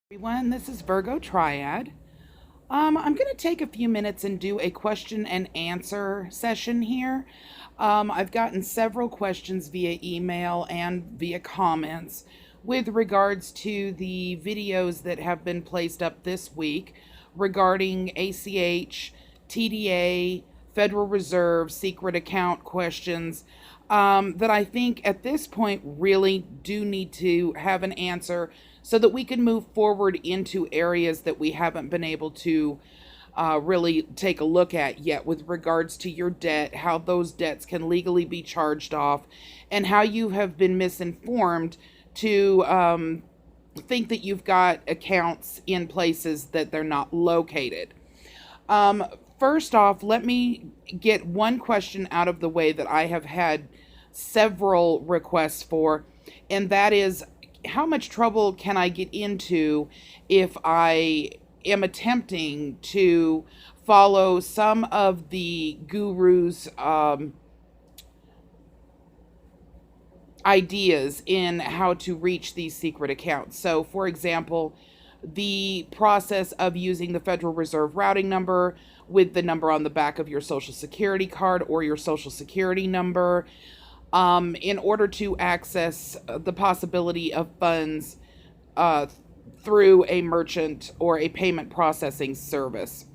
Everyone, this is Virgo Triad. I'm going to take a few minutes and do a question and answer session here. I've gotten several questions via email and via comments with regards to the videos that have been placed up this week regarding ACH, TDA, Federal Reserve, secret account questions that I think at this point really do need to have an answer so that we can move forward into areas that we haven't been able to really take a look at yet with regards to your debt, how those debts can legally be charged off, and how you have been misinformed to think that you've got accounts in places that they're not located. First off, let me get one question out of the way that I have had several requests for, and that is, how much trouble can I get into if I am attempting to follow some of the gurus' ideas in how to reach these secret accounts? So, for example, the process of using the Federal Reserve routing number with the number on the back of your Social Security card or your Social Security number, in order to access the possibility of funds through a merchant or a payment processing service.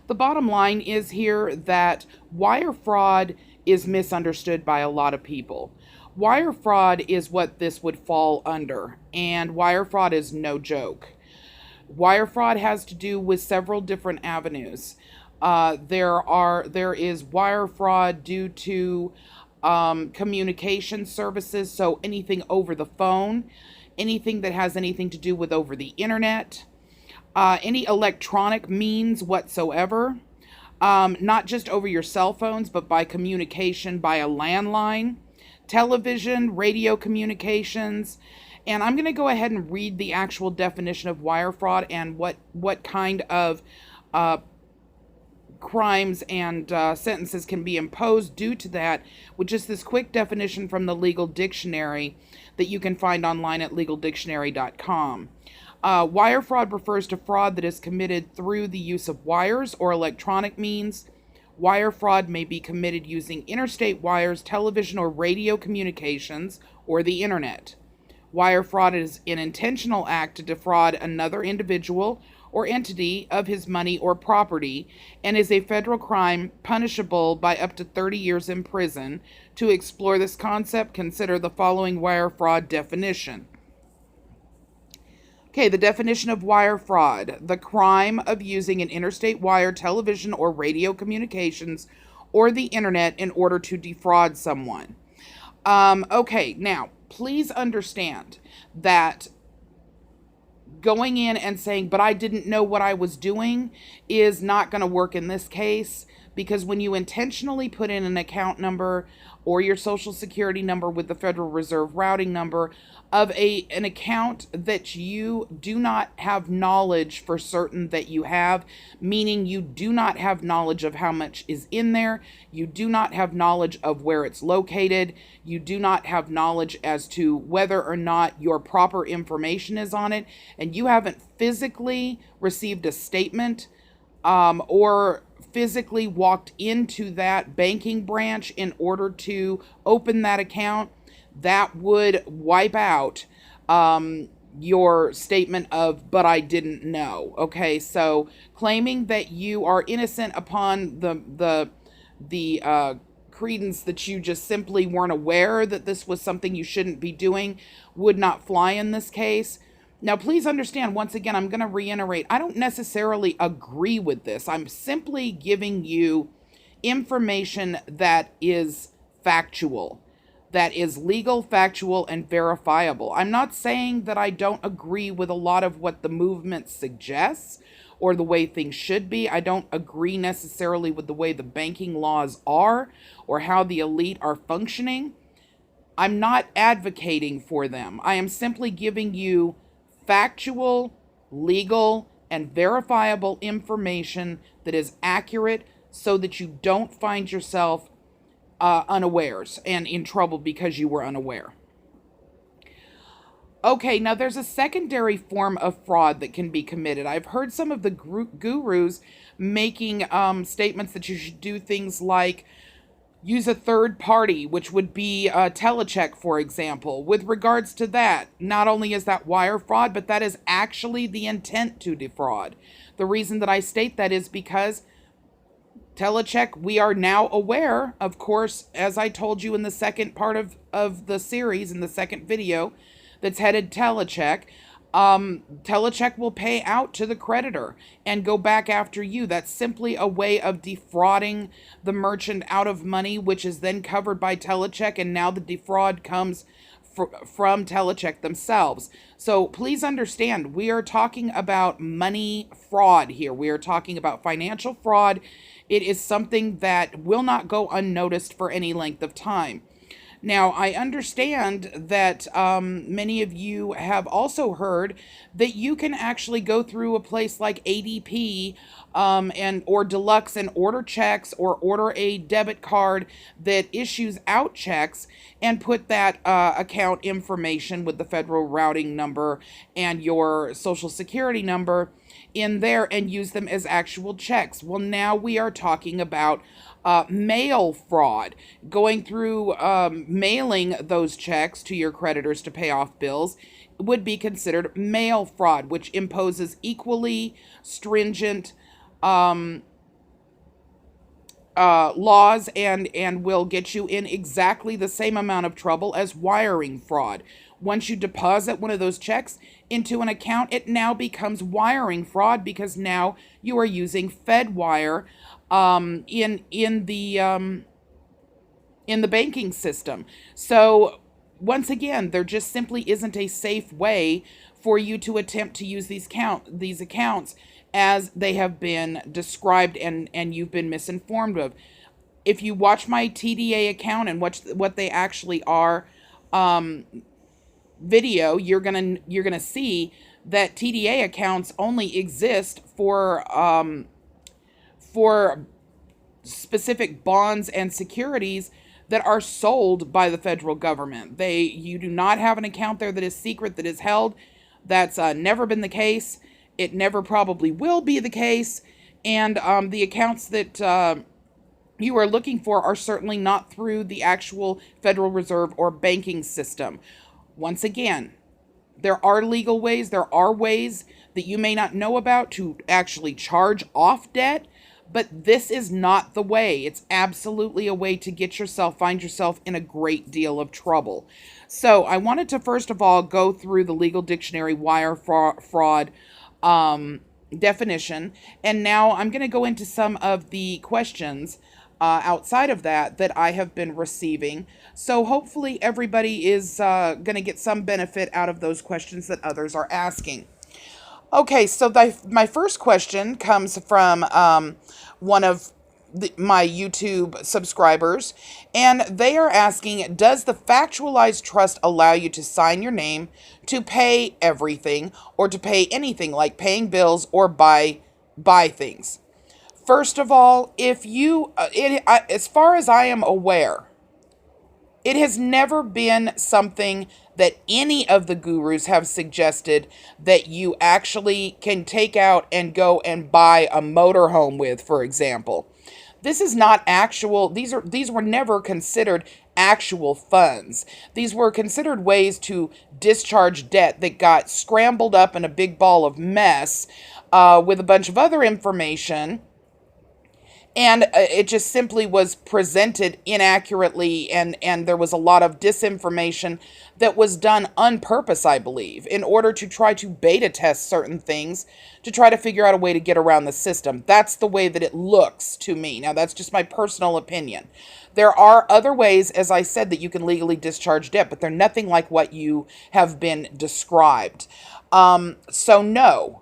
The bottom line is here that wire fraud is misunderstood by a lot of people. Wire fraud is what this would fall under, and wire fraud is no joke. Wire fraud has to do with several different avenues. There is wire fraud due to communication services, so anything over the phone, anything that has anything to do with over the internet, any electronic means whatsoever, not just over your cell phones, but by communication by a landline, television, radio communications. And I'm going to go ahead and read the actual definition of wire fraud and what kind of crimes and sentences can be imposed due to that, which is this quick definition from the Legal Dictionary that you can find online at legaldictionary.com. Wire fraud refers to fraud that is committed through the use of wires or electronic means. Wire fraud may be committed using interstate wires, television or radio communications, or the internet. Wire fraud is an intentional act to defraud another individual or entity of his money or property, and is a federal crime punishable by up to 30 years in prison. To explore this concept, consider the following wire fraud definition. Okay, the definition of wire fraud: the crime of using an interstate wire, television, or radio communications, or the internet in order to defraud someone. Okay, now, please understand that going in and saying, but I didn't know what I was doing, is not going to work in this case, because when you intentionally put in an account number or your Social Security number with the Federal Reserve routing number of an account that you do not have knowledge for certain that you have, meaning you do not have knowledge of how much is in there, you do not have knowledge of where it's located, you do not have knowledge as to whether or not your proper information is on it, and you haven't physically received a statement or physically walked into that banking branch in order to open that account, that would wipe out your statement of, but I didn't know. Okay, so claiming that you are innocent upon the credence that you just simply weren't aware that this was something you shouldn't be doing would not fly in this case. Now, please understand, once again, I'm going to reiterate, I don't necessarily agree with this. I'm simply giving you information that is factual, that is legal, factual, and verifiable. I'm not saying that I don't agree with a lot of what the movement suggests or the way things should be. I don't agree necessarily with the way the banking laws are or how the elite are functioning. I'm not advocating for them. I am simply giving you factual, legal, and verifiable information that is accurate so that you don't find yourself unawares and in trouble because you were unaware. Okay, now there's a secondary form of fraud that can be committed. I've heard some of the gurus making statements that you should do things like use a third party, which would be telecheck, for example. With regards to that, not only is that wire fraud, but that is actually the intent to defraud. The reason that I state that is because telecheck, we are now aware, of course, as I told you in the second part of the series, in the second video that's headed telecheck, telecheck will pay out to the creditor and go back after you. That's simply a way of defrauding the merchant out of money, which is then covered by telecheck, and now the defraud comes from telecheck themselves. So please understand, we are talking about money fraud here. We are talking about financial fraud. It is something that will not go unnoticed for any length of time. Now, I understand that many of you have also heard that you can actually go through a place like ADP and or Deluxe and order checks or order a debit card that issues out checks and put that account information with the federal routing number and your social security number in there and use them as actual checks. Well, now we are talking about mail fraud, going through mailing those checks to your creditors to pay off bills would be considered mail fraud, which imposes equally stringent laws and will get you in exactly the same amount of trouble as wiring fraud. Once you deposit one of those checks into an account, it now becomes wiring fraud because now you are using FedWire in the banking system. So once again, there just simply isn't a safe way for you to attempt to use these accounts as they have been described and you've been misinformed of. If you watch my TDA account and watch what they actually are video, you're gonna see that TDA accounts only exist for specific bonds and securities that are sold by the federal government. You do not have an account there that is secret, that is held. That's never been the case. It never probably will be the case. And the accounts that you are looking for are certainly not through the actual Federal Reserve or banking system. Once again, there are legal ways, there are ways that you may not know about to actually charge off debt, but this is not the way. It's absolutely a way to find yourself in a great deal of trouble. So I wanted to first of all go through the legal dictionary wire fraud definition, and now I'm going to go into some of the questions outside of that I have been receiving. So hopefully everybody is going to get some benefit out of those questions that others are asking. Okay, so my first question comes from one of my YouTube subscribers, and they are asking, does the factualized trust allow you to sign your name to pay everything or to pay anything like paying bills or buy things? First of all, as far as I am aware, it has never been something that any of the gurus have suggested that you actually can take out and go and buy a motorhome with, for example. This is not actual, these were never considered actual funds. These were considered ways to discharge debt that got scrambled up in a big ball of mess with a bunch of other information. And it just simply was presented inaccurately, and there was a lot of disinformation that was done on purpose, I believe, in order to try to beta test certain things, to try to figure out a way to get around the system. That's the way that it looks to me. Now, that's just my personal opinion. There are other ways, as I said, that you can legally discharge debt, but they're nothing like what you have been described. So no,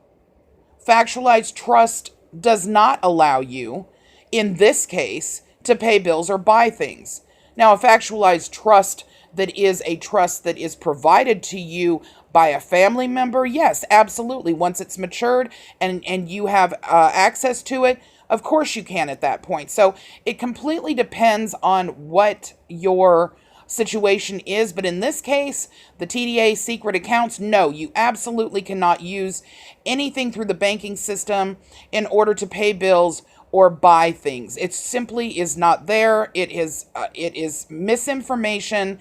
factualized trust does not allow you, in this case, to pay bills or buy things. Now, a factualized trust that is a trust that is provided to you by a family member, yes, absolutely. Once it's matured and you have access to it, of course you can at that point. So it completely depends on what your situation is. But in this case, the TDA secret accounts, no, you absolutely cannot use anything through the banking system in order to pay bills or buy things. It simply is not there. It is misinformation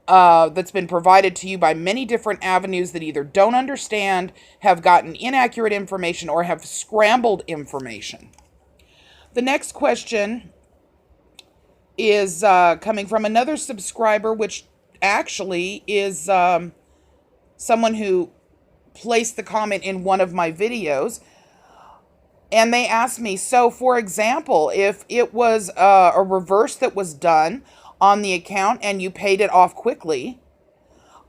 that's been provided to you by many different avenues that either don't understand, have gotten inaccurate information, or have scrambled information. The next question is coming from another subscriber, which actually is someone who placed the comment in one of my videos. And they asked me, so for example, if it was a reverse that was done on the account and you paid it off quickly,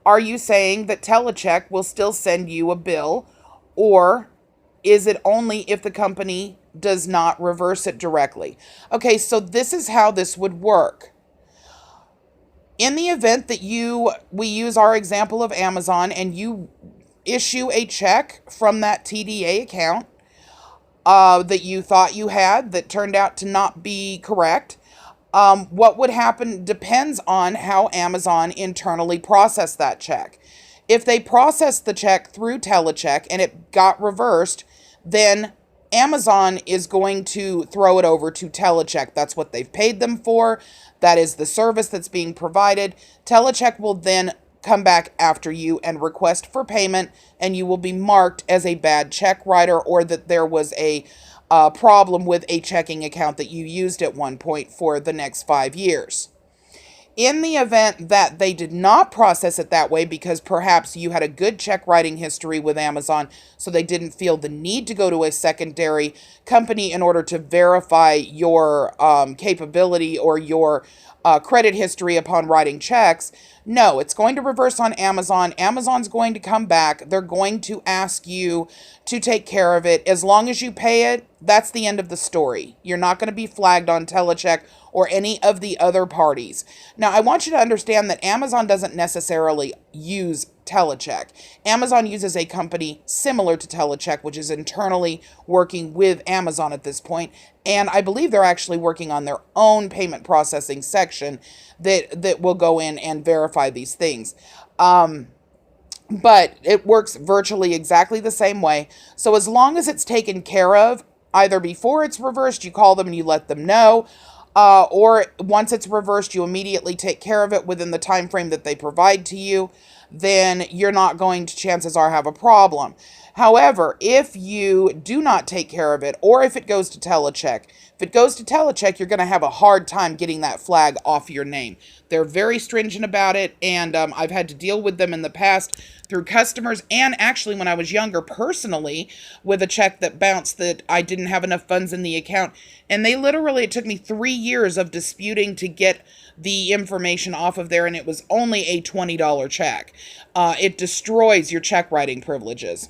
are you saying that Telecheck will still send you a bill, or is it only if the company does not reverse it directly? Okay, so this is how this would work. In the event that we use our example of Amazon and you issue a check from that TDA account that you thought you had that turned out to not be correct, what would happen depends on how Amazon internally processed that check. If they processed the check through Telecheck and it got reversed, then Amazon is going to throw it over to Telecheck. That's what they've paid them for. That is the service that's being provided. Telecheck will then come back after you and request for payment, and you will be marked as a bad check writer, or that there was a problem with a checking account that you used at one point for the next 5 years. In the event that they did not process it that way because perhaps you had a good check writing history with Amazon, so they didn't feel the need to go to a secondary company in order to verify your capability or your credit history upon writing checks, no, it's going to reverse on Amazon. Amazon's going to come back. They're going to ask you to take care of it. As long as you pay it, that's the end of the story. You're not going to be flagged on Telecheck or any of the other parties. Now, I want you to understand that Amazon doesn't necessarily use Telecheck. Amazon uses a company similar to Telecheck, which is internally working with Amazon at this point, and I believe they're actually working on their own payment processing section that will go in and verify these things. But it works virtually exactly the same way. So as long as it's taken care of, either before it's reversed, you call them and you let them know, or once it's reversed, you immediately take care of it within the time frame that they provide to you, then you're not going to, chances are, have a problem. However, if you do not take care of it, or if it goes to Telecheck, you're going to have a hard time getting that flag off your name. They're very stringent about it, and I've had to deal with them in the past through customers, and actually when I was younger personally, with a check that bounced that I didn't have enough funds in the account. And it took me 3 years of disputing to get the information off of there, and it was only a $20 check. It destroys your check writing privileges.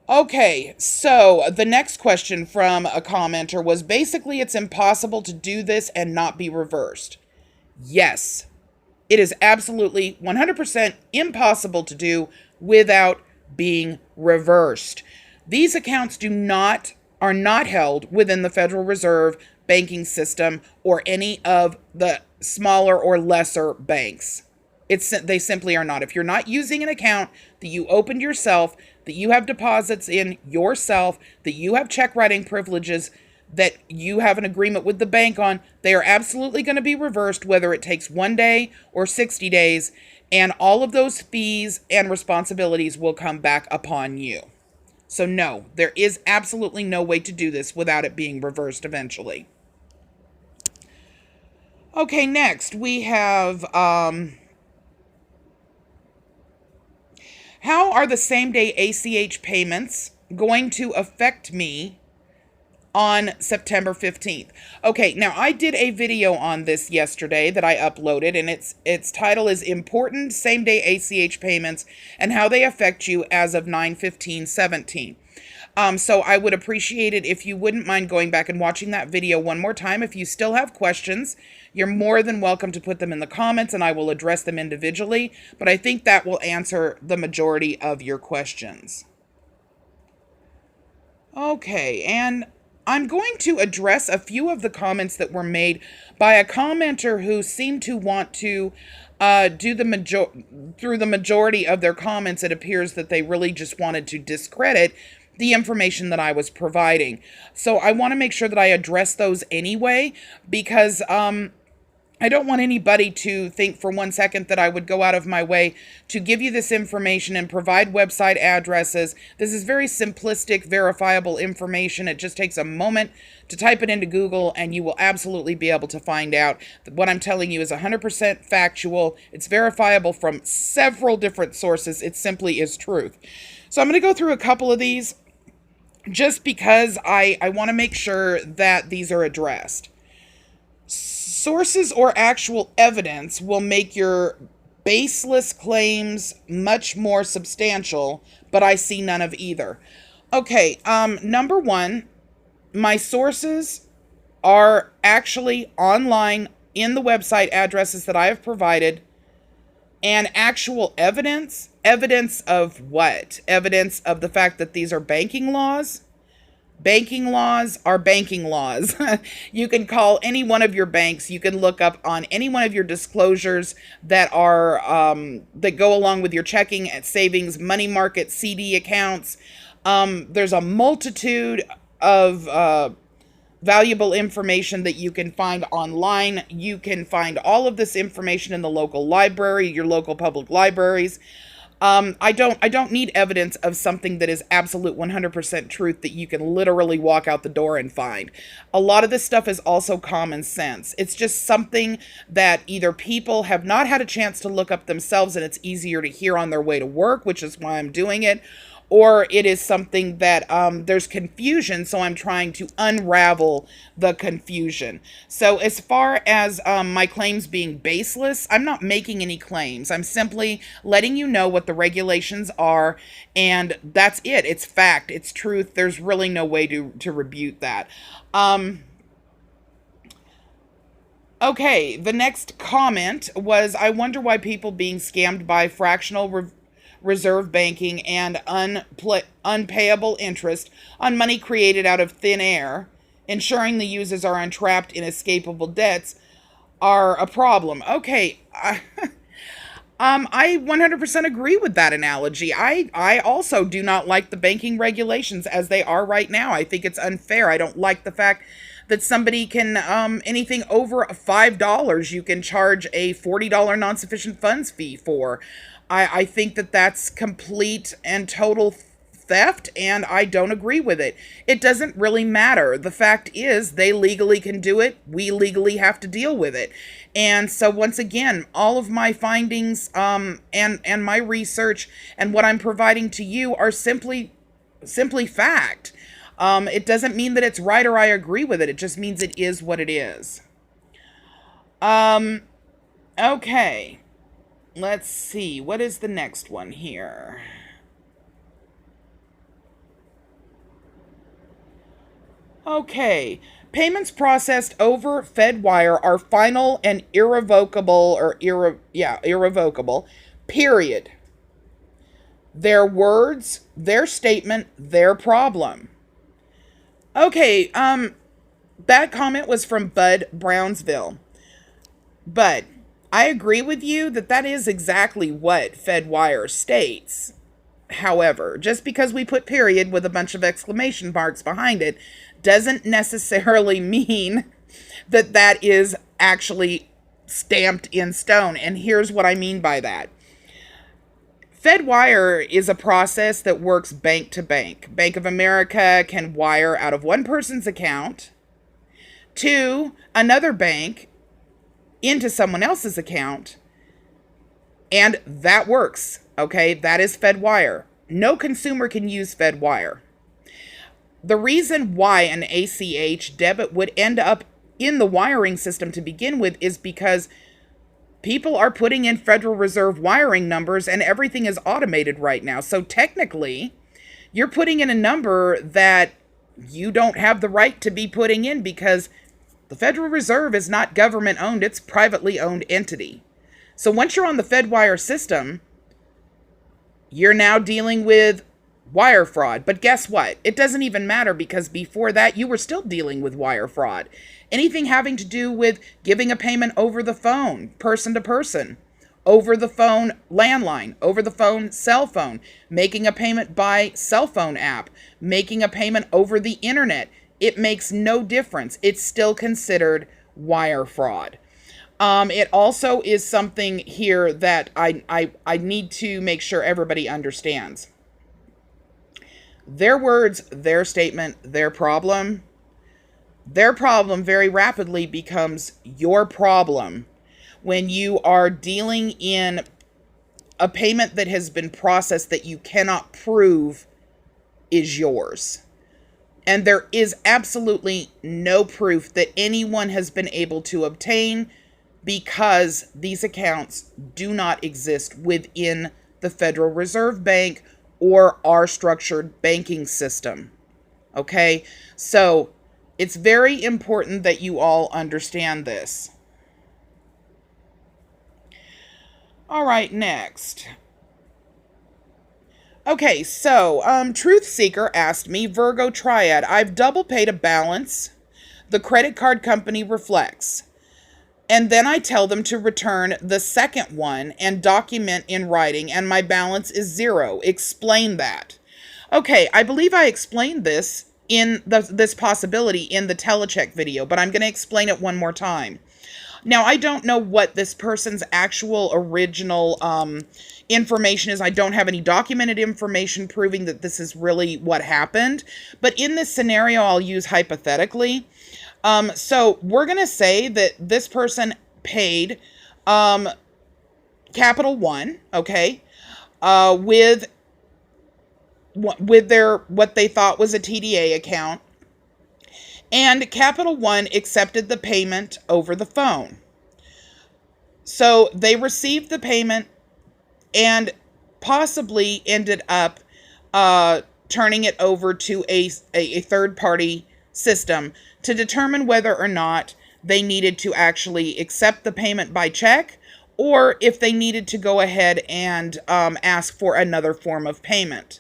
Okay, so the next question from a commenter was basically it's impossible to do this and not be reversed. Yes, it is absolutely 100% impossible to do without being reversed. These accounts are not held within the Federal Reserve banking system or any of the smaller or lesser banks. They simply are not. If you're not using an account that you opened yourself, that you have deposits in yourself, that you have check writing privileges, that you have an agreement with the bank on, they are absolutely going to be reversed, whether it takes 1 day or 60 days, and all of those fees and responsibilities will come back upon you. So no, there is absolutely no way to do this without it being reversed eventually. Okay, next we have, how are the same-day ACH payments going to affect me on September 15th? Okay, now I did a video on this yesterday that I uploaded, and its title is Important Same-Day ACH Payments and How They Affect You as of 9/15/17. So I would appreciate it if you wouldn't mind going back and watching that video one more time. If you still have questions, you're more than welcome to put them in the comments and I will address them individually, but I think that will answer the majority of your questions. Okay, and I'm going to address a few of the comments that were made by a commenter who seemed to want to through the majority of their comments. It appears that they really just wanted to discredit the information that I was providing. So I want to make sure that I address those anyway, because I don't want anybody to think for 1 second that I would go out of my way to give you this information and provide website addresses. This is very simplistic, verifiable information. It just takes a moment to type it into Google and you will absolutely be able to find out that what I'm telling you is 100% factual. It's verifiable from several different sources. It simply is truth. So I'm going to go through a couple of these just because I want to make sure that these are addressed. Sources or actual evidence will make your baseless claims much more substantial, but I see none of either. Okay, number one, my sources are actually online in the website addresses that I have provided. And actual evidence? Evidence of what? Evidence of the fact that these are banking laws? Banking laws are banking laws. You can call any one of your banks. You can look up on any one of your disclosures that are that go along with your checking, savings, money market, CD accounts. There's a multitude of valuable information that you can find online. You can find all of this information in the local library, your local public libraries. I don't need evidence of something that is absolute 100% truth that you can literally walk out the door and find. A lot of this stuff is also common sense. It's just something that either people have not had a chance to look up themselves and it's easier to hear on their way to work, which is why I'm doing it, or it is something that there's confusion, so I'm trying to unravel the confusion. So as far as my claims being baseless, I'm not making any claims. I'm simply letting you know what the regulations are, and that's it. It's fact. It's truth. There's really no way to refute that. Okay, the next comment was, I wonder why people being scammed by fractional reserve banking and unpayable interest on money created out of thin air, ensuring the users are entrapped in escapable debts, are a problem. Okay, I 100% agree with that analogy. I also do not like the banking regulations as they are right now. I think it's unfair. I don't like the fact that somebody can, anything over $5, you can charge a $40 non-sufficient funds fee for. I think that that's complete and total theft, and I don't agree with it. It doesn't really matter. The fact is, they legally can do it. We legally have to deal with it. And so once again, all of my findings and my research and what I'm providing to you are simply fact. It doesn't mean that it's right or I agree with it. It just means it is what it is. Okay. Let's see. What is the next one here? Okay. Payments processed over FedWire are final and irrevocable, or irrevocable, period. Their words, their statement, their problem. Okay, that comment was from Bud Brownsville. But I agree with you that is exactly what FedWire states. However, just because we put period with a bunch of exclamation marks behind it doesn't necessarily mean that is actually stamped in stone. And here's what I mean by that. FedWire is a process that works bank to bank. Bank of America can wire out of one person's account to another bank into someone else's account, and that works. Okay, that is FedWire. No consumer can use FedWire. The reason why an ACH debit would end up in the wiring system to begin with is because people are putting in Federal Reserve wiring numbers and everything is automated right now. So technically, you're putting in a number that you don't have the right to be putting in because the Federal Reserve is not government owned, it's privately owned entity. So once you're on the FedWire system, you're now dealing with wire fraud. But guess what? It doesn't even matter, because before that, you were still dealing with wire fraud. Anything having to do with giving a payment over the phone, person to person, over the phone landline, over the phone cell phone, making a payment by cell phone app, making a payment over the internet. It makes no difference. It's still considered wire fraud. It also is something here that I need to make sure everybody understands. Their words, their statement, their problem very rapidly becomes your problem when you are dealing in a payment that has been processed that you cannot prove is yours. And there is absolutely no proof that anyone has been able to obtain, because these accounts do not exist within the Federal Reserve Bank or our structured banking system. Okay? So it's very important that you all understand this. All right, next. Okay, so Truth Seeker asked me, Virgo Triad, I've double paid a balance the credit card company reflects, and then I tell them to return the second one and document in writing, and my balance is zero. Explain that. Okay, I believe I explained this in this possibility in the telecheck video, but I'm going to explain it one more time. Now, I don't know what this person's actual original information is. I don't have any documented information proving that this is really what happened. But in this scenario, I'll use hypothetically. So we're going to say that this person paid Capital One, okay, with their what they thought was a TDA account. And Capital One accepted the payment over the phone. So they received the payment and possibly ended up turning it over to a third-party system to determine whether or not they needed to actually accept the payment by check, or if they needed to go ahead and ask for another form of payment.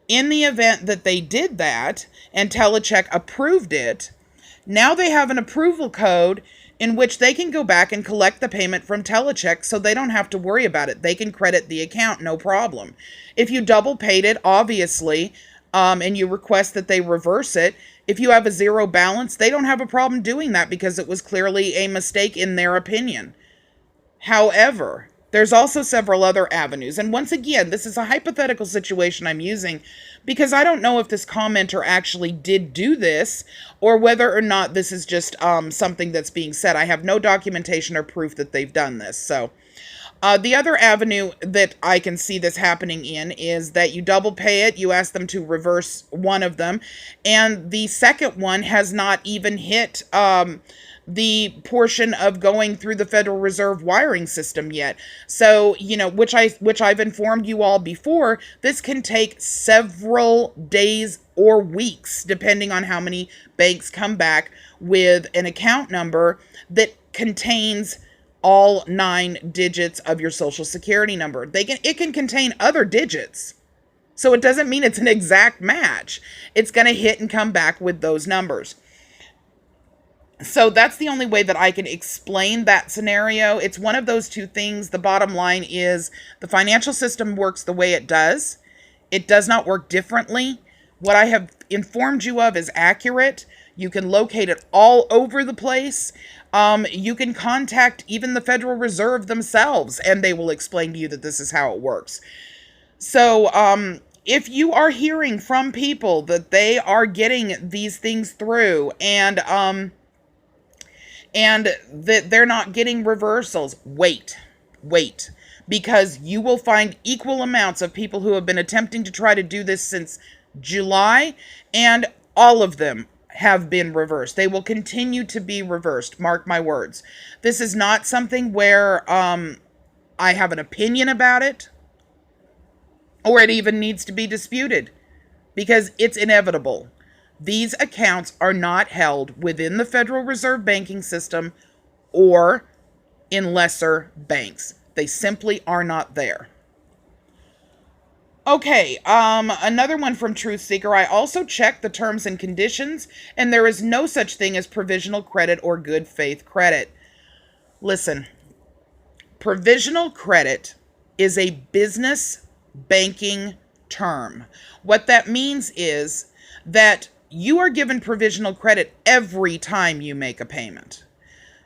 In the event that they did that and Telecheck approved it, now they have an approval code in which they can go back and collect the payment from Telecheck, so they don't have to worry about it. They can credit the account, no problem. If you double paid it, obviously, and you request that they reverse it, if you have a zero balance, they don't have a problem doing that because it was clearly a mistake in their opinion. However, there's also several other avenues. And once again, this is a hypothetical situation I'm using because I don't know if this commenter actually did do this or whether or not this is just something that's being said. I have no documentation or proof that they've done this. So the other avenue that I can see this happening in is that you double pay it, you ask them to reverse one of them, and the second one has not even hit the portion of going through the Federal Reserve wiring system yet. So, you know, which I've informed you all before, this can take several days or weeks, depending on how many banks come back with an account number that contains all 9 digits of your Social Security number. It can contain other digits. So it doesn't mean it's an exact match. It's going to hit and come back with those numbers. So that's the only way that I can explain that scenario. It's one of those two things. The bottom line is the financial system works the way it does. It does not work differently. What I have informed you of is accurate. You can locate it all over the place. You can contact even the Federal Reserve themselves, and they will explain to you that this is how it works. So, if you are hearing from people that they are getting these things through and that they're not getting reversals, wait, because you will find equal amounts of people who have been attempting to try to do this since July, and all of them have been reversed. They will continue to be reversed, mark my words. This is not something where I have an opinion about it, or it even needs to be disputed, because it's inevitable. These accounts are not held within the Federal Reserve banking system or in lesser banks. They simply are not there. Okay, another one from Truth Seeker. I also checked the terms and conditions, and there is no such thing as provisional credit or good faith credit. Listen, provisional credit is a business banking term. What that means is that you are given provisional credit every time you make a payment.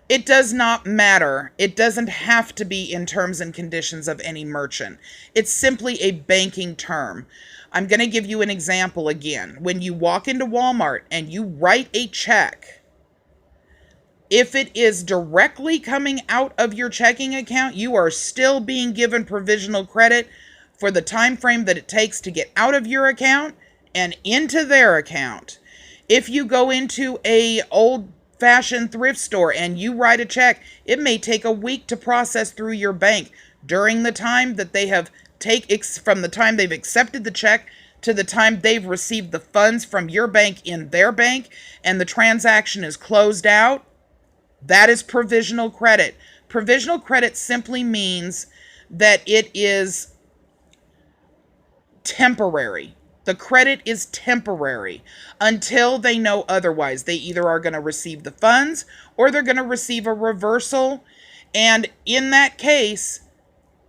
It does not matter. It doesn't have to be in terms and conditions of any merchant. It's simply a banking term. I'm going to give you an example again. When you walk into Walmart and you write a check, if it is directly coming out of your checking account, you are still being given provisional credit for the time frame that it takes to get out of your account and into their account. If you go into a old-fashioned thrift store and you write a check, it may take a week to process through your bank. During the time that they have from the time they've accepted the check to the time they've received the funds from your bank in their bank and the transaction is closed out, that is provisional credit. Provisional credit simply means that it is temporary. The credit is temporary until they know otherwise. They either are going to receive the funds or they're going to receive a reversal. And in that case,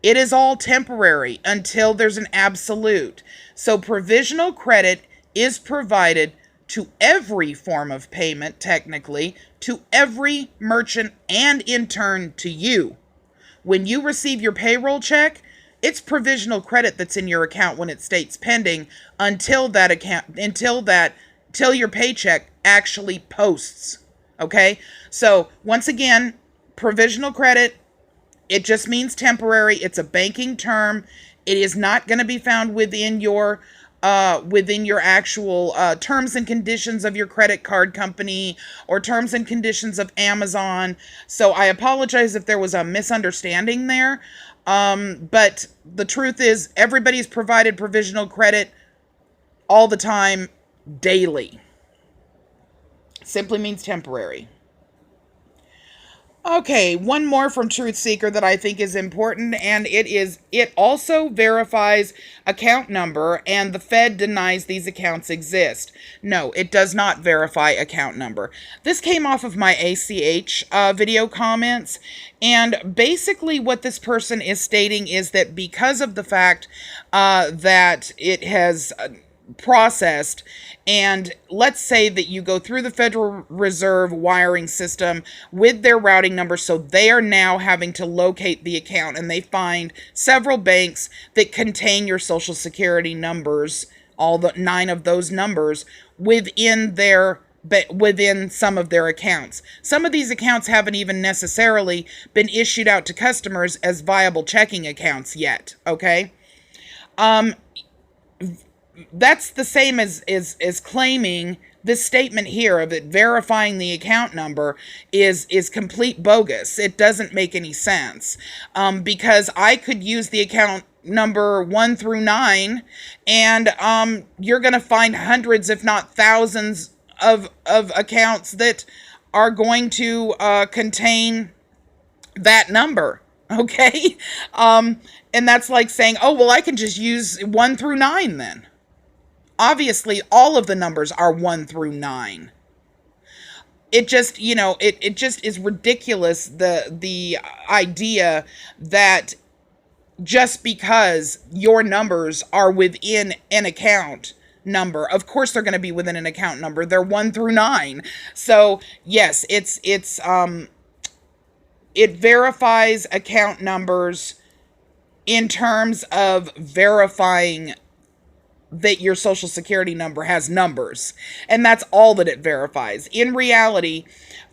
it is all temporary until there's an absolute. So provisional credit is provided to every form of payment, technically, to every merchant, and in turn to you. When you receive your payroll check, it's provisional credit that's in your account when it states pending until your paycheck actually posts. Okay? So, once again, provisional credit, it just means temporary. It's a banking term. It is not going to be found within your actual terms and conditions of your credit card company or terms and conditions of Amazon. So I apologize if there was a misunderstanding there. But the truth is, everybody's provided provisional credit all the time, daily. Simply means temporary. Okay, one more from Truth Seeker that I think is important, and it also verifies account number, and the Fed denies these accounts exist. No, it does not verify account number. This came off of my ACH video comments, and basically what this person is stating is that because of the fact that it has processed, and let's say that you go through the Federal Reserve wiring system with their routing number, so they are now having to locate the account, and they find several banks that contain your Social Security numbers, all the 9 of those numbers, within some of their accounts. Some of these accounts haven't even necessarily been issued out to customers as viable checking accounts yet, okay? That's the same as claiming this statement here of it verifying the account number is complete bogus. It doesn't make any sense, because I could use the account number 1 through 9, and you're going to find hundreds, if not thousands, of accounts that are going to contain that number. Okay, and that's like saying, oh well, I can just use 1 through 9 then. Obviously, all of the numbers are 1 through 9. It just, it just is ridiculous, the idea that just because your numbers are within an account number, of course they're going to be within an account number. They're 1 through 9. So, yes, it verifies account numbers in terms of verifying that your Social Security number has numbers, and that's all that it verifies. In reality,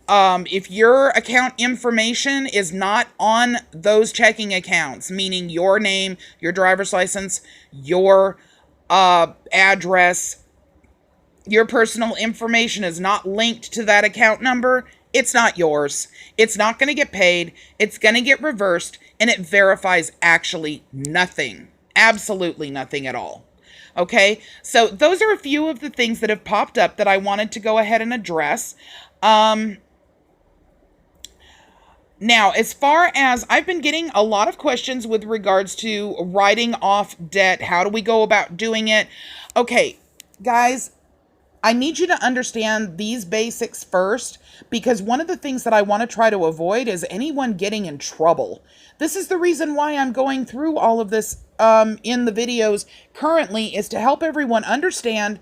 if your account information is not on those checking accounts, meaning your name, your driver's license, your address, your personal information is not linked to that account number, it's not yours. It's not going to get paid. It's going to get reversed, and it verifies actually nothing. Absolutely nothing at all. Okay, so those are a few of the things that have popped up that I wanted to go ahead and address. Now, Now, as far as I've been getting a lot of questions with regards to writing off debt, how do we go about doing it? Okay, guys, I need you to understand these basics first, because one of the things that I want to try to avoid is anyone getting in trouble. This is the reason why I'm going through all of this in the videos currently, is to help everyone understand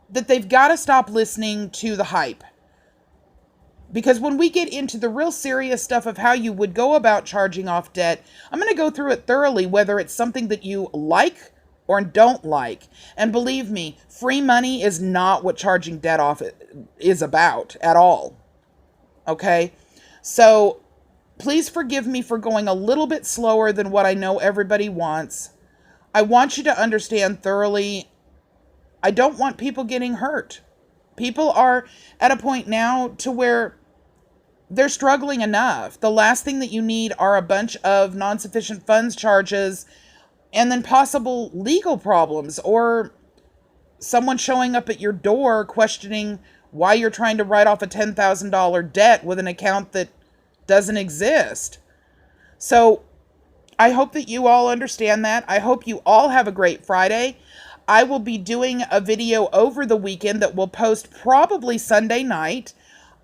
that they've got to stop listening to the hype. Because when we get into the real serious stuff of how you would go about charging off debt, I'm going to go through it thoroughly, whether it's something that you like or don't like. And believe me, free money is not what charging debt off is about at all. Okay? So please forgive me for going a little bit slower than what I know everybody wants. I want you to understand thoroughly, I don't want people getting hurt. People are at a point now to where they're struggling enough. The last thing that you need are a bunch of non-sufficient funds charges and then possible legal problems, or someone showing up at your door questioning why you're trying to write off a $10,000 debt with an account that doesn't exist. So I hope that you all understand that. I hope you all have a great Friday. I will be doing a video over the weekend that will post probably Sunday night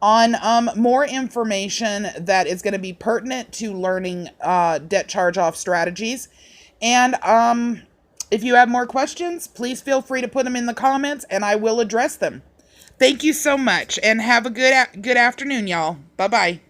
on more information that is going to be pertinent to learning debt charge-off strategies. And if you have more questions, please feel free to put them in the comments and I will address them. Thank you so much and have a good afternoon, y'all. Bye-bye.